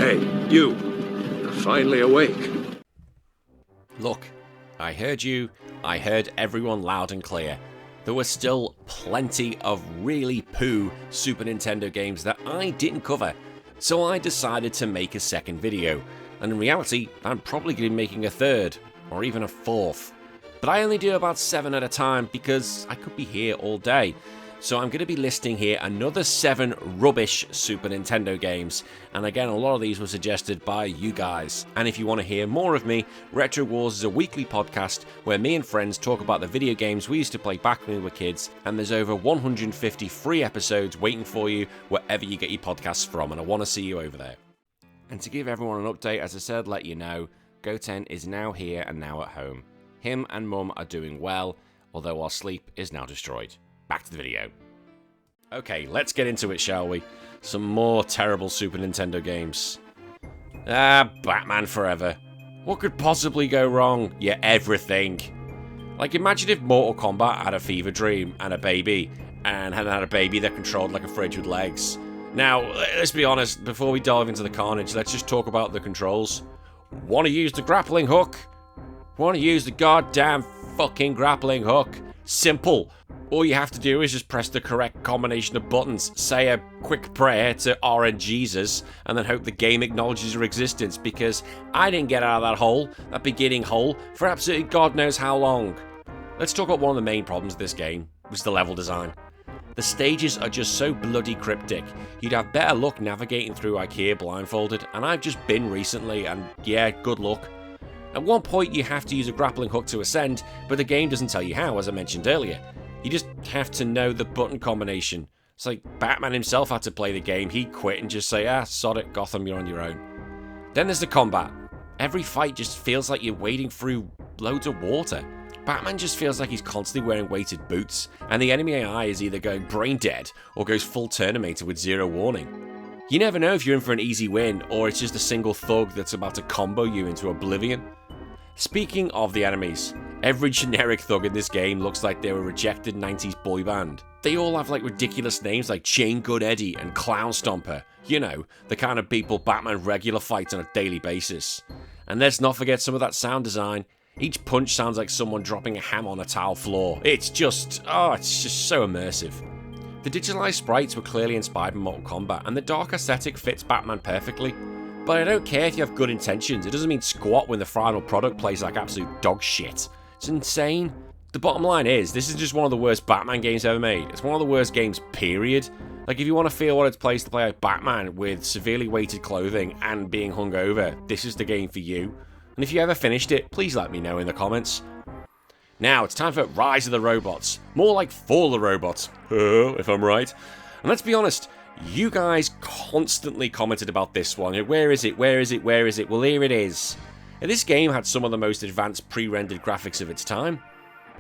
Hey, you. You're finally awake. Look, I heard you. I heard everyone loud and clear. There were still plenty of really poo Super Nintendo games that I didn't cover, so I decided to make a second video. And in reality, I'm probably going to be making a third, or even a fourth. But I only do about 7 at a time because I could be here all day. So I'm going to be listing here another 7 rubbish Super Nintendo games. And again, a lot of these were suggested by you guys. And if you want to hear more of me, Retro Wars is a weekly podcast where me and friends talk about the video games we used to play back when we were kids. And there's over 150 free episodes waiting for you wherever you get your podcasts from. And I want to see you over there. And to give everyone an update, as I said, let you know, Goten is now here and now at home. Him and Mum are doing well, although our sleep is now destroyed. Back to the video. Okay, let's get into it, shall we? Some more terrible Super Nintendo games. Batman Forever. What could possibly go wrong? Yeah, everything. Like, imagine if Mortal Kombat had a fever dream and a baby, and had a baby that controlled like a fridge with legs. Now, let's be honest, before we dive into the carnage, let's just talk about the controls. Want to use the grappling hook? Want to use the goddamn fucking grappling hook? Simple. All you have to do is just press the correct combination of buttons, say a quick prayer to RNGesus, and then hope the game acknowledges your existence, because I didn't get out of that hole, that beginning hole, for absolutely God knows how long. Let's talk about one of the main problems of this game, was the level design. The stages are just so bloody cryptic. You'd have better luck navigating through IKEA blindfolded, and I've just been recently, and yeah, good luck. At one point you have to use a grappling hook to ascend, but the game doesn't tell you how, as I mentioned earlier. You just have to know the button combination. It's like Batman himself had to play the game, he'd quit and just say, sod it, Gotham, you're on your own. Then there's the combat. Every fight just feels like you're wading through loads of water. Batman just feels like he's constantly wearing weighted boots, and the enemy AI is either going brain dead or goes full Terminator with zero warning. You never know if you're in for an easy win, or it's just a single thug that's about to combo you into oblivion. Speaking of the enemies, every generic thug in this game looks like they were a rejected 90s boy band. They all have like ridiculous names like Chain Good Eddie and Clown Stomper. You know, the kind of people Batman regular fights on a daily basis. And let's not forget some of that sound design. Each punch sounds like someone dropping a hammer on a tile floor. It's just so immersive. The digitalized sprites were clearly inspired by Mortal Kombat, and the dark aesthetic fits Batman perfectly. But I don't care if you have good intentions, it doesn't mean squat when the final product plays like absolute dog shit. It's insane. The bottom line is, this is just one of the worst Batman games ever made. It's one of the worst games, period. Like, if you want to feel what it's plays to play like Batman with severely weighted clothing and being hungover, this is the game for you. And if you ever finished it, please let me know in the comments. Now, it's time for Rise of the Robots. More like Fall of the Robots, if I'm right. And let's be honest, you guys constantly commented about this one. Where is it? Where is it? Where is it? Well, here it is. And this game had some of the most advanced pre-rendered graphics of its time.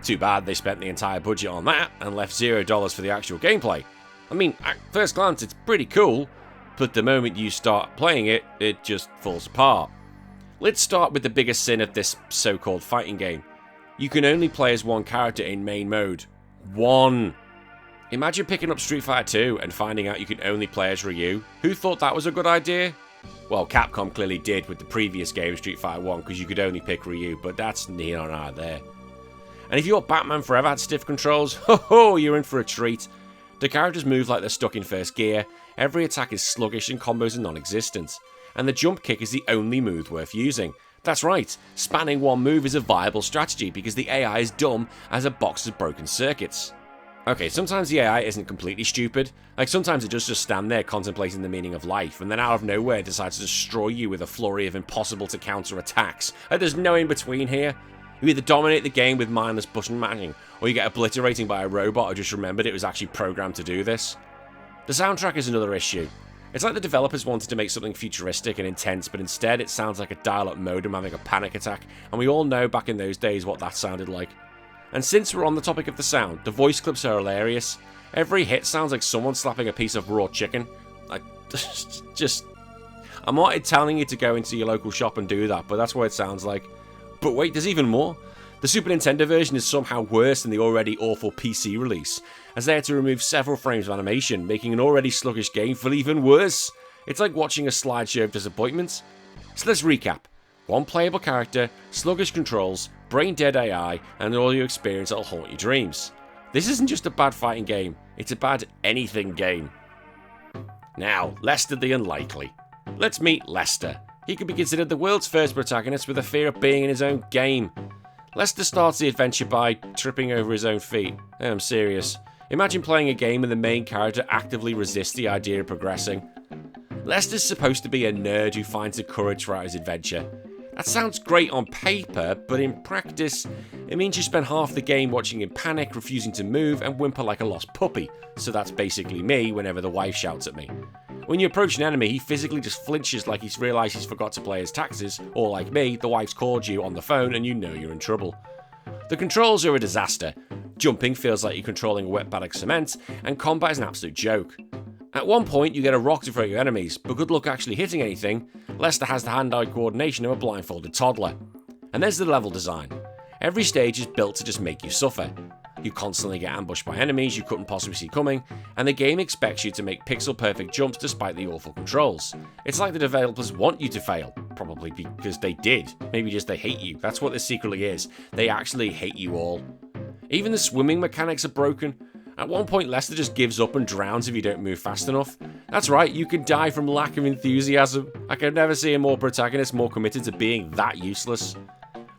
Too bad they spent the entire budget on that and left $0 for the actual gameplay. I mean, at first glance, it's pretty cool, but the moment you start playing it, it just falls apart. Let's start with the biggest sin of this so-called fighting game. You can only play as one character in main mode. One. Imagine picking up Street Fighter 2 and finding out you can only play as Ryu. Who thought that was a good idea? Well, Capcom clearly did with the previous game, Street Fighter 1, because you could only pick Ryu, but that's neither here nor there. And if your Batman Forever had stiff controls, ho, you're in for a treat. The characters move like they're stuck in first gear, every attack is sluggish and combos are non-existent. And the jump kick is the only move worth using. That's right, spanning one move is a viable strategy because the AI is dumb as a box of broken circuits. Okay, sometimes the AI isn't completely stupid. Like, sometimes it does just stand there contemplating the meaning of life, and then out of nowhere decides to destroy you with a flurry of impossible to counter attacks. Like, there's no in between here. You either dominate the game with mindless button mashing, or you get obliterated by a robot who just remembered it was actually programmed to do this. The soundtrack is another issue. It's like the developers wanted to make something futuristic and intense, but instead it sounds like a dial-up modem having a panic attack, and we all know back in those days what that sounded like. And since we're on the topic of the sound, the voice clips are hilarious. Every hit sounds like someone slapping a piece of raw chicken. Like, I'm not telling you to go into your local shop and do that, but that's what it sounds like. But wait, there's even more. The Super Nintendo version is somehow worse than the already awful PC release, as they had to remove several frames of animation, making an already sluggish game feel even worse. It's like watching a slideshow of disappointments. So let's recap. One playable character, sluggish controls, brain-dead AI, and an audio experience that'll haunt your dreams. This isn't just a bad fighting game, it's a bad anything game. Now, Lester the Unlikely. Let's meet Lester. He could be considered the world's first protagonist with a fear of being in his own game. Lester starts the adventure by tripping over his own feet. I'm serious. Imagine playing a game and the main character actively resists the idea of progressing. Lester's supposed to be a nerd who finds the courage throughout his adventure. That sounds great on paper, but in practice, it means you spend half the game watching him panic, refusing to move, and whimper like a lost puppy. So that's basically me whenever the wife shouts at me. When you approach an enemy, he physically just flinches like he's realised he's forgot to pay his taxes, or like me, the wife's called you on the phone and you know you're in trouble. The controls are a disaster. Jumping feels like you're controlling a wet pad of cement, and combat is an absolute joke. At one point, you get a rock to throw your enemies, but good luck actually hitting anything. Lester has the hand-eye coordination of a blindfolded toddler. And there's the level design. Every stage is built to just make you suffer. You constantly get ambushed by enemies you couldn't possibly see coming, and the game expects you to make pixel-perfect jumps despite the awful controls. It's like the developers want you to fail, probably because they did. Maybe just they hate you. That's what this secretly is. They actually hate you all. Even the swimming mechanics are broken. At one point, Lester just gives up and drowns if you don't move fast enough. That's right, you can die from lack of enthusiasm. I could never see a protagonist more committed to being that useless.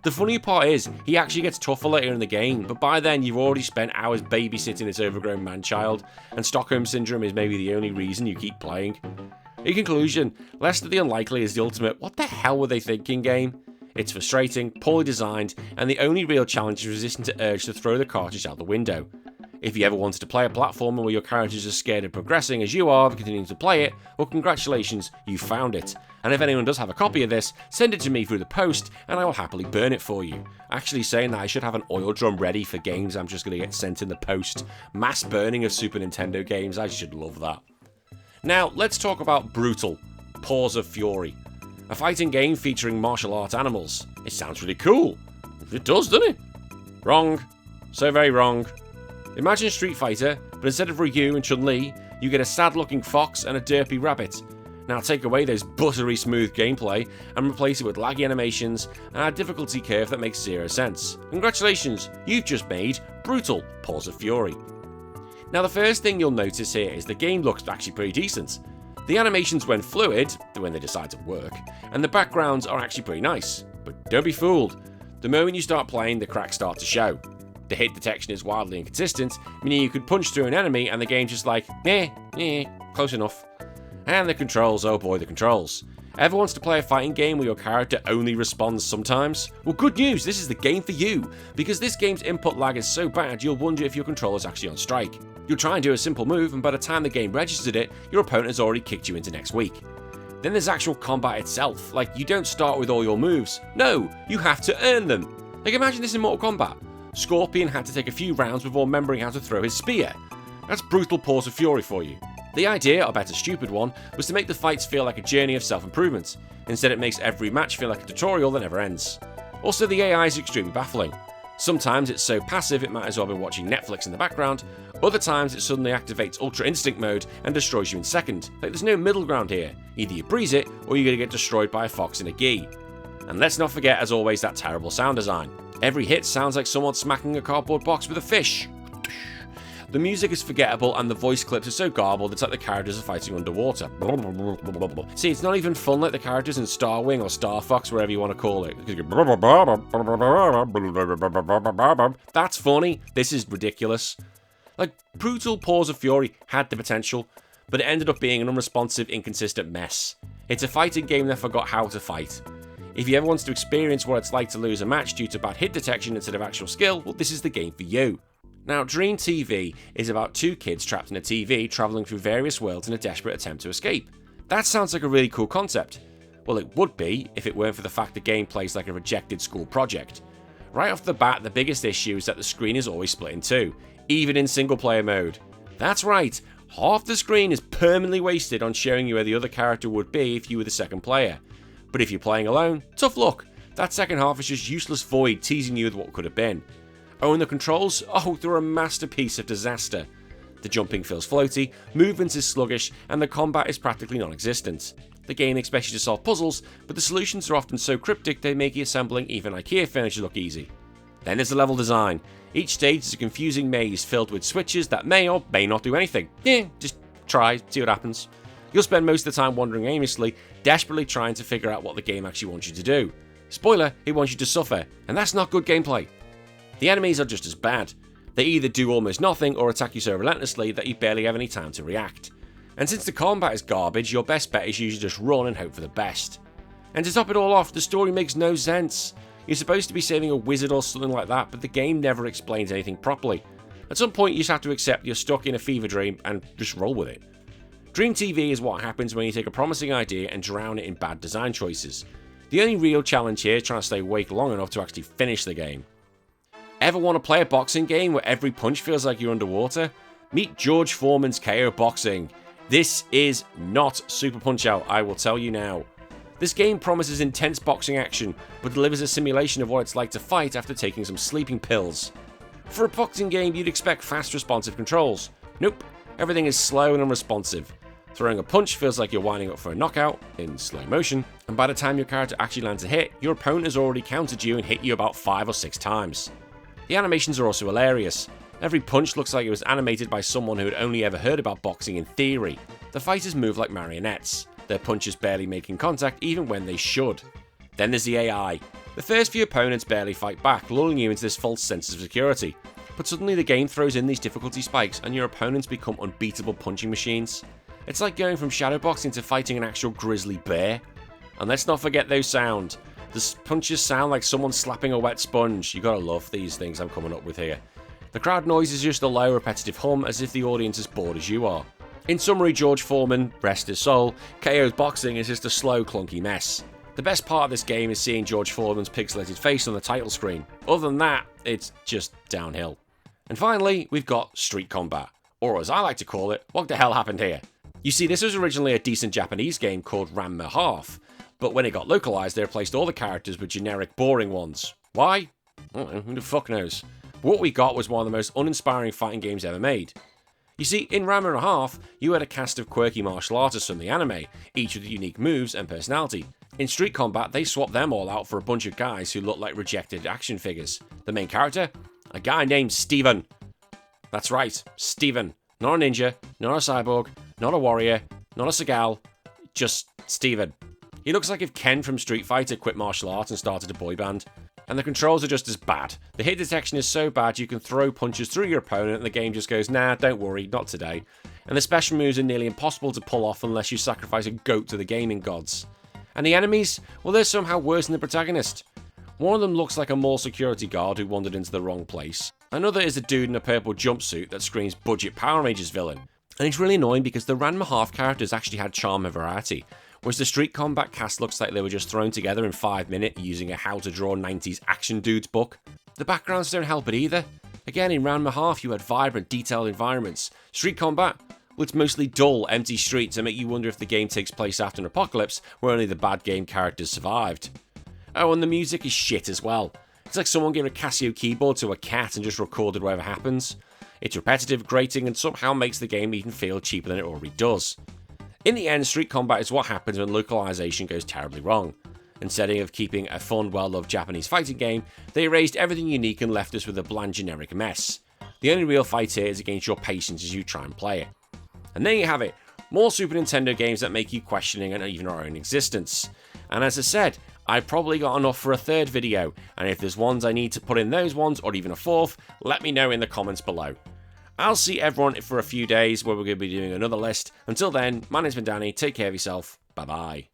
The funny part is, he actually gets tougher later in the game, but by then you've already spent hours babysitting this overgrown man-child, and Stockholm Syndrome is maybe the only reason you keep playing. In conclusion, Lester the Unlikely is the ultimate what the hell were they thinking game. It's frustrating, poorly designed, and the only real challenge is resisting the urge to throw the cartridge out the window. If you ever wanted to play a platformer where your character is as scared of progressing as you are of continuing to play it, well congratulations, you found it. And if anyone does have a copy of this, send it to me through the post and I will happily burn it for you. Actually saying that I should have an oil drum ready for games I'm just going to get sent in the post. Mass burning of Super Nintendo games, I should love that. Now, let's talk about Brutal, Paws of Fury. A fighting game featuring martial art animals. It sounds really cool. It does, doesn't it? Wrong. So very wrong. Imagine Street Fighter, but instead of Ryu and Chun-Li, you get a sad-looking fox and a derpy rabbit. Now take away those buttery smooth gameplay and replace it with laggy animations and a difficulty curve that makes zero sense. Congratulations, you've just made Brutal, Paws of Fury. Now the first thing you'll notice here is the game looks actually pretty decent. The animations when fluid, when they decide to work, and the backgrounds are actually pretty nice. But don't be fooled. The moment you start playing, the cracks start to show. The hit detection is wildly inconsistent, meaning you could punch through an enemy and the game's just like, close enough. And the controls, oh boy, the controls. Ever wants to play a fighting game where your character only responds sometimes? Well, good news, this is the game for you, because this game's input lag is so bad you'll wonder if your controller's actually on strike. You'll try and do a simple move, and by the time the game registered it, your opponent has already kicked you into next week. Then there's actual combat itself, like you don't start with all your moves. No, you have to earn them. Like imagine this in Mortal Kombat. Scorpion had to take a few rounds before remembering how to throw his spear. That's Brutal Paws of Fury for you. The idea, albeit a stupid one, was to make the fights feel like a journey of self-improvement. Instead it makes every match feel like a tutorial that never ends. Also the AI is extremely baffling. Sometimes it's so passive it might as well be watching Netflix in the background, other times it suddenly activates Ultra Instinct mode and destroys you in second. Like there's no middle ground here, either you breeze it or you're going to get destroyed by a fox in a gi. And let's not forget as always that terrible sound design. Every hit sounds like someone smacking a cardboard box with a fish. The music is forgettable and the voice clips are so garbled it's like the characters are fighting underwater. See, it's not even fun like the characters in Star Wing or Star Fox, whatever you want to call it. That's funny. This is ridiculous. Like, Brutal Paws of Fury had the potential, but it ended up being an unresponsive, inconsistent mess. It's a fighting game that forgot how to fight. If you ever want to experience what it's like to lose a match due to bad hit detection instead of actual skill, well, this is the game for you. Now, Dream TV is about two kids trapped in a TV travelling through various worlds in a desperate attempt to escape. That sounds like a really cool concept. Well, it would be if it weren't for the fact the game plays like a rejected school project. Right off the bat, the biggest issue is that the screen is always split in two, even in single player mode. That's right, half the screen is permanently wasted on showing you where the other character would be if you were the second player. But if you're playing alone, tough luck. That second half is just useless void teasing you with what could have been. Oh, and the controls? Oh, they're a masterpiece of disaster. The jumping feels floaty, movement is sluggish, and the combat is practically non-existent. The game expects you to solve puzzles, but the solutions are often so cryptic they make assembling even IKEA furniture look easy. Then there's the level design. Each stage is a confusing maze filled with switches that may or may not do anything. Just try, see what happens. You'll spend most of the time wandering aimlessly, desperately trying to figure out what the game actually wants you to do. Spoiler, it wants you to suffer, and that's not good gameplay. The enemies are just as bad. They either do almost nothing or attack you so relentlessly that you barely have any time to react. And since the combat is garbage, your best bet is usually just run and hope for the best. And to top it all off, the story makes no sense. You're supposed to be saving a wizard or something like that, but the game never explains anything properly. At some point you just have to accept you're stuck in a fever dream and just roll with it. Dream TV is what happens when you take a promising idea and drown it in bad design choices. The only real challenge here is trying to stay awake long enough to actually finish the game. Ever want to play a boxing game where every punch feels like you're underwater? Meet George Foreman's KO Boxing. This is not Super Punch-Out, I will tell you now. This game promises intense boxing action, but delivers a simulation of what it's like to fight after taking some sleeping pills. For a boxing game, you'd expect fast, responsive controls. Nope, everything is slow and unresponsive. Throwing a punch feels like you're winding up for a knockout, in slow motion, and by the time your character actually lands a hit, your opponent has already countered you and hit you about 5 or 6 times. The animations are also hilarious. Every punch looks like it was animated by someone who had only ever heard about boxing in theory. The fighters move like marionettes, their punches barely making contact even when they should. Then there's the AI. The first few opponents barely fight back, lulling you into this false sense of security. But suddenly the game throws in these difficulty spikes and your opponents become unbeatable punching machines. It's like going from shadowboxing to fighting an actual grizzly bear. And let's not forget those sounds. The punches sound like someone slapping a wet sponge. You gotta love these things I'm coming up with here. The crowd noise is just a low repetitive hum as if the audience is bored as you are. In summary, George Foreman, rest his soul, KO's boxing is just a slow, clunky mess. The best part of this game is seeing George Foreman's pixelated face on the title screen. Other than that, it's just downhill. And finally, we've got Street Combat, or as I like to call it, what the hell happened here? You see, this was originally a decent Japanese game called Ranma Half, but when it got localized, they replaced all the characters with generic, boring ones. Why? I don't know, who the fuck knows? But what we got was one of the most uninspiring fighting games ever made. You see, in Ranma Half, you had a cast of quirky martial artists from the anime, each with unique moves and personality. In Street Combat, they swapped them all out for a bunch of guys who looked like rejected action figures. The main character? A guy named Steven. That's right, Steven. Not a ninja, not a cyborg, not a warrior, not a Seagal, just Steven. He looks like if Ken from Street Fighter quit martial arts and started a boy band. And the controls are just as bad. The hit detection is so bad you can throw punches through your opponent and the game just goes, nah, don't worry, not today. And the special moves are nearly impossible to pull off unless you sacrifice a goat to the gaming gods. And the enemies? Well, they're somehow worse than the protagonist. One of them looks like a mall security guard who wandered into the wrong place. Another is a dude in a purple jumpsuit that screams budget Power Rangers villain. And it's really annoying because the Ranma Half characters actually had charm and variety, whereas the Street Combat cast looks like they were just thrown together in 5 minutes using a how to draw 90s action dudes book. The backgrounds don't help it either. Again, in Ranma Half you had vibrant, detailed environments. Street Combat, well, it's mostly dull, empty streets that make you wonder if the game takes place after an apocalypse where only the bad game characters survived. Oh, and the music is shit as well. It's like someone gave a Casio keyboard to a cat and just recorded whatever happens. It's repetitive, grating, and somehow makes the game even feel cheaper than it already does. In the end, Street Combat is what happens when localization goes terribly wrong. Instead of keeping a fun, well-loved Japanese fighting game, they erased everything unique and left us with a bland generic mess. The only real fight here is against your patience as you try and play it. And there you have it, more Super Nintendo games that make you questioning and even our own existence. And as I said, I've probably got enough for a third video, and if there's ones I need to put in those ones, or even a fourth, let me know in the comments below. I'll see everyone for a few days where we're going to be doing another list. Until then, my name's been Danny, take care of yourself, bye bye.